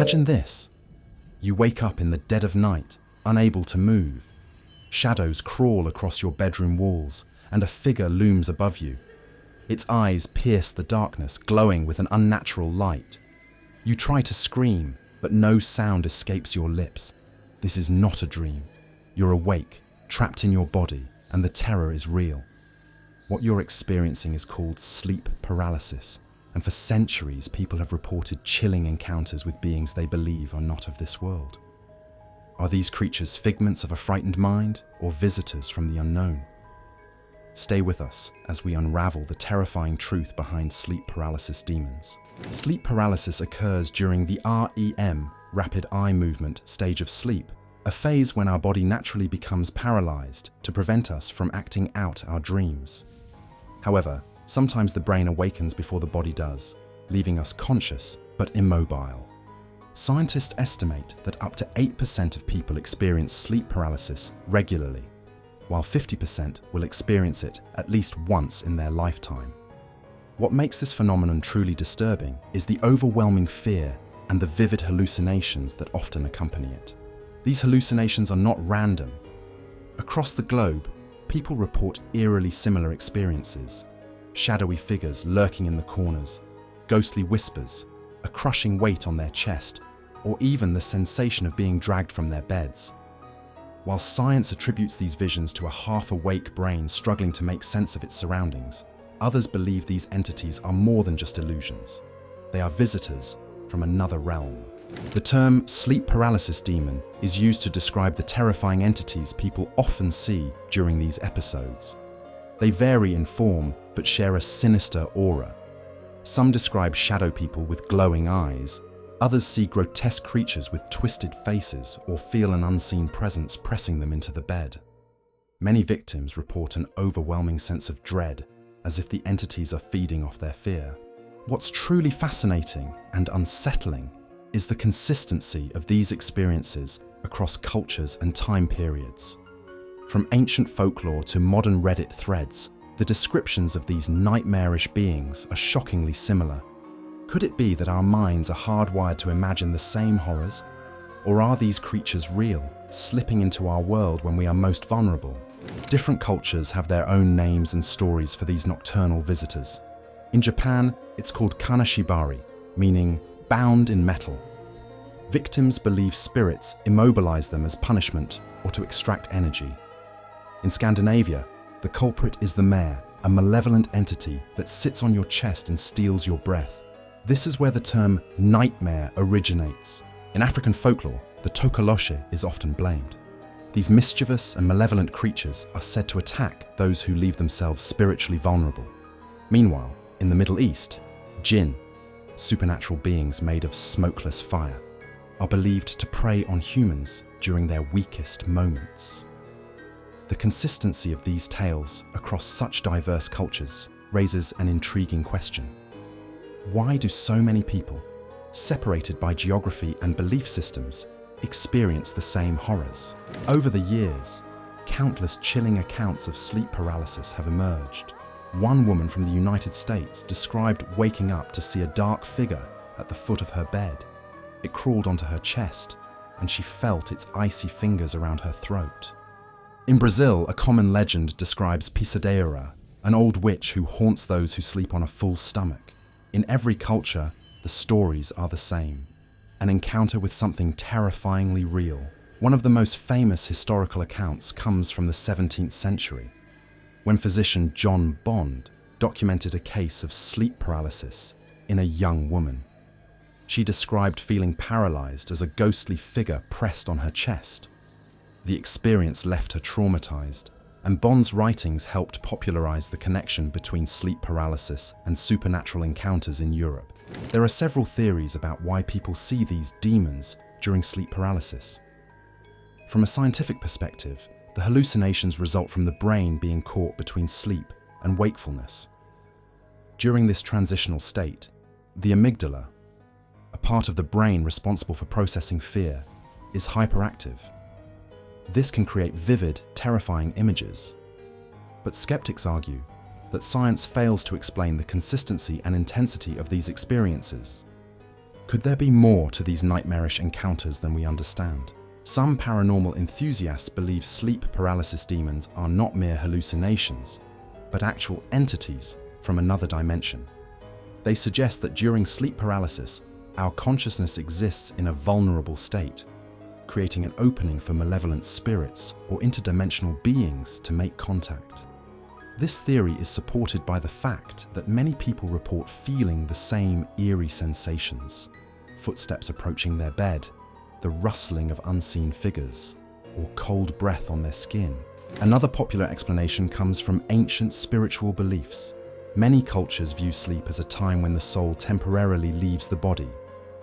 Imagine this. You wake up in the dead of night, unable to move. Shadows crawl across your bedroom walls, and a figure looms above you. Its eyes pierce the darkness, glowing with an unnatural light. You try to scream, but no sound escapes your lips. This is not a dream. You're awake, trapped in your body, and the terror is real. What you're experiencing is called sleep paralysis, and for centuries people have reported chilling encounters with beings they believe are not of this world. Are these creatures figments of a frightened mind, or visitors from the unknown? Stay with us as we unravel the terrifying truth behind sleep paralysis demons. Sleep paralysis occurs during the REM, rapid eye movement, stage of sleep, a phase when our body naturally becomes paralyzed to prevent us from acting out our dreams. However, sometimes the brain awakens before the body does, leaving us conscious but immobile. Scientists estimate that up to 8% of people experience sleep paralysis regularly, while 50% will experience it at least once in their lifetime. What makes this phenomenon truly disturbing is the overwhelming fear and the vivid hallucinations that often accompany it. These hallucinations are not random. Across the globe, people report eerily similar experiences: shadowy figures lurking in the corners, ghostly whispers, a crushing weight on their chest, or even the sensation of being dragged from their beds. While science attributes these visions to a half-awake brain struggling to make sense of its surroundings, others believe these entities are more than just illusions. They are visitors from another realm. The term sleep paralysis demon is used to describe the terrifying entities people often see during these episodes. They vary in form but share a sinister aura. Some describe shadow people with glowing eyes. Others see grotesque creatures with twisted faces or feel an unseen presence pressing them into the bed. Many victims report an overwhelming sense of dread, as if the entities are feeding off their fear. What's truly fascinating and unsettling is the consistency of these experiences across cultures and time periods. From ancient folklore to modern Reddit threads, the descriptions of these nightmarish beings are shockingly similar. Could it be that our minds are hardwired to imagine the same horrors? Or are these creatures real, slipping into our world when we are most vulnerable? Different cultures have their own names and stories for these nocturnal visitors. In Japan, it's called kanashibari, meaning bound in metal. Victims believe spirits immobilize them as punishment or to extract energy. In Scandinavia, the culprit is the mare, a malevolent entity that sits on your chest and steals your breath. This is where the term nightmare originates. In African folklore, the tokoloshe is often blamed. These mischievous and malevolent creatures are said to attack those who leave themselves spiritually vulnerable. Meanwhile, in the Middle East, jinn, supernatural beings made of smokeless fire, are believed to prey on humans during their weakest moments. The consistency of these tales across such diverse cultures raises an intriguing question. Why do so many people, separated by geography and belief systems, experience the same horrors? Over the years, countless chilling accounts of sleep paralysis have emerged. One woman from the United States described waking up to see a dark figure at the foot of her bed. It crawled onto her chest, and she felt its icy fingers around her throat. In Brazil, a common legend describes pisadeira, an old witch who haunts those who sleep on a full stomach. In every culture, the stories are the same. An encounter with something terrifyingly real. One of the most famous historical accounts comes from the 17th century, when physician John Bond documented a case of sleep paralysis in a young woman. She described feeling paralyzed as a ghostly figure pressed on her chest. The experience left her traumatized, and Bond's writings helped popularize the connection between sleep paralysis and supernatural encounters in Europe. There are several theories about why people see these demons during sleep paralysis. From a scientific perspective, the hallucinations result from the brain being caught between sleep and wakefulness. During this transitional state, the amygdala, a part of the brain responsible for processing fear, is hyperactive. This can create vivid, terrifying images. But skeptics argue that science fails to explain the consistency and intensity of these experiences. Could there be more to these nightmarish encounters than we understand? Some paranormal enthusiasts believe sleep paralysis demons are not mere hallucinations, but actual entities from another dimension. They suggest that during sleep paralysis, our consciousness exists in a vulnerable state, creating an opening for malevolent spirits or interdimensional beings to make contact. This theory is supported by the fact that many people report feeling the same eerie sensations: footsteps approaching their bed, the rustling of unseen figures, or cold breath on their skin. Another popular explanation comes from ancient spiritual beliefs. Many cultures view sleep as a time when the soul temporarily leaves the body.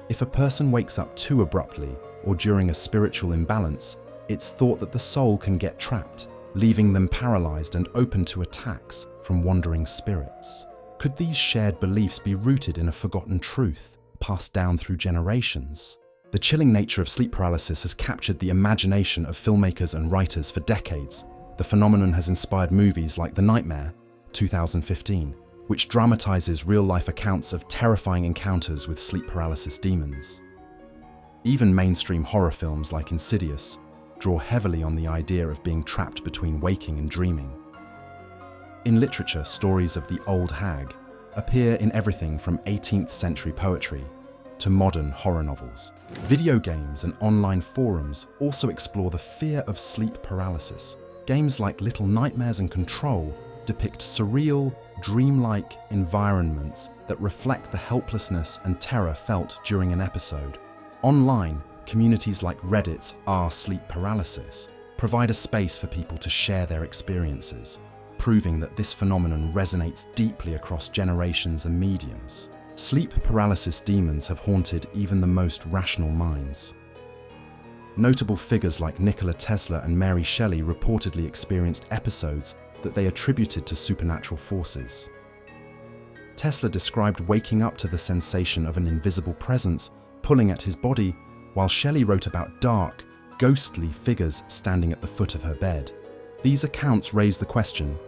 If a person wakes up too abruptly or during a spiritual imbalance, it's thought that the soul can get trapped, leaving them paralyzed and open to attacks from wandering spirits. Could these shared beliefs be rooted in a forgotten truth, passed down through generations? The chilling nature of sleep paralysis has captured the imagination of filmmakers and writers for decades. The phenomenon has inspired movies like The Nightmare, 2015, which dramatizes real-life accounts of terrifying encounters with sleep paralysis demons. Even mainstream horror films like Insidious draw heavily on the idea of being trapped between waking and dreaming. In literature, stories of the old hag appear in everything from 18th century poetry to modern horror novels. Video games and online forums also explore the fear of sleep paralysis. Games like Little Nightmares and Control depict surreal, dreamlike environments that reflect the helplessness and terror felt during an episode. Online, communities like Reddit's r/sleep paralysis provide a space for people to share their experiences, proving that this phenomenon resonates deeply across generations and mediums. Sleep paralysis demons have haunted even the most rational minds. Notable figures like Nikola Tesla and Mary Shelley reportedly experienced episodes that they attributed to supernatural forces. Tesla described waking up to the sensation of an invisible presence pulling at his body, while Shelley wrote about dark, ghostly figures standing at the foot of her bed. These accounts raise the question,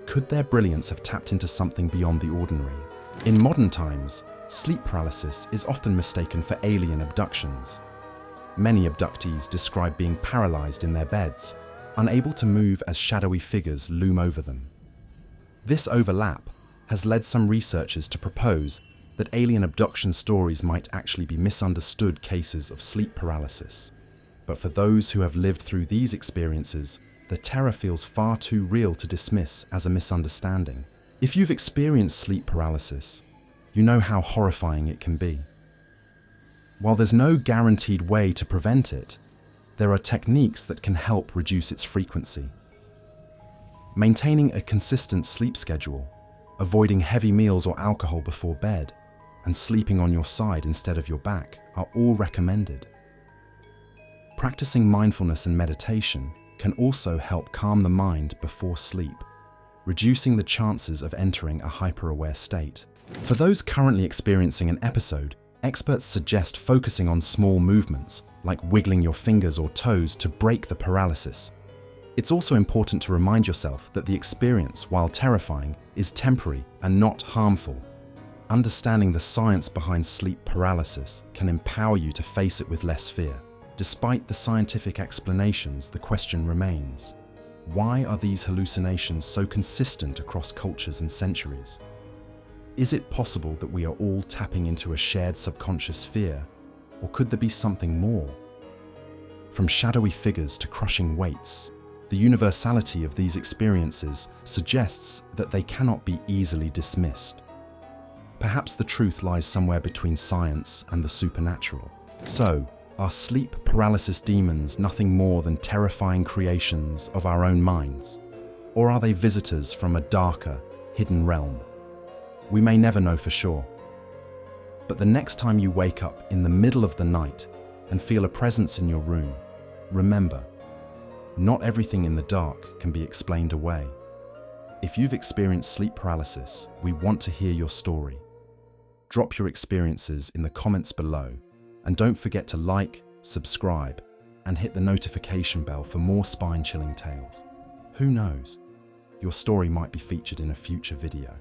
could their brilliance have tapped into something beyond the ordinary? In modern times, sleep paralysis is often mistaken for alien abductions. Many abductees describe being paralyzed in their beds, unable to move as shadowy figures loom over them. This overlap has led some researchers to propose that alien abduction stories might actually be misunderstood cases of sleep paralysis. But for those who have lived through these experiences, the terror feels far too real to dismiss as a misunderstanding. If you've experienced sleep paralysis, you know how horrifying it can be. While there's no guaranteed way to prevent it, there are techniques that can help reduce its frequency. Maintaining a consistent sleep schedule, avoiding heavy meals or alcohol before bed, and sleeping on your side instead of your back are all recommended. Practicing mindfulness and meditation can also help calm the mind before sleep, reducing the chances of entering a hyper-aware state. For those currently experiencing an episode, experts suggest focusing on small movements, like wiggling your fingers or toes to break the paralysis. It's also important to remind yourself that the experience, while terrifying, is temporary and not harmful. Understanding the science behind sleep paralysis can empower you to face it with less fear. Despite the scientific explanations, the question remains, why are these hallucinations so consistent across cultures and centuries? Is it possible that we are all tapping into a shared subconscious fear, or could there be something more? From shadowy figures to crushing weights, the universality of these experiences suggests that they cannot be easily dismissed. Perhaps the truth lies somewhere between science and the supernatural. So, are sleep paralysis demons nothing more than terrifying creations of our own minds? Or are they visitors from a darker, hidden realm? We may never know for sure. But the next time you wake up in the middle of the night and feel a presence in your room, remember, not everything in the dark can be explained away. If you've experienced sleep paralysis, we want to hear your story. Drop your experiences in the comments below, and don't forget to like, subscribe, and hit the notification bell for more spine-chilling tales. Who knows? Your story might be featured in a future video.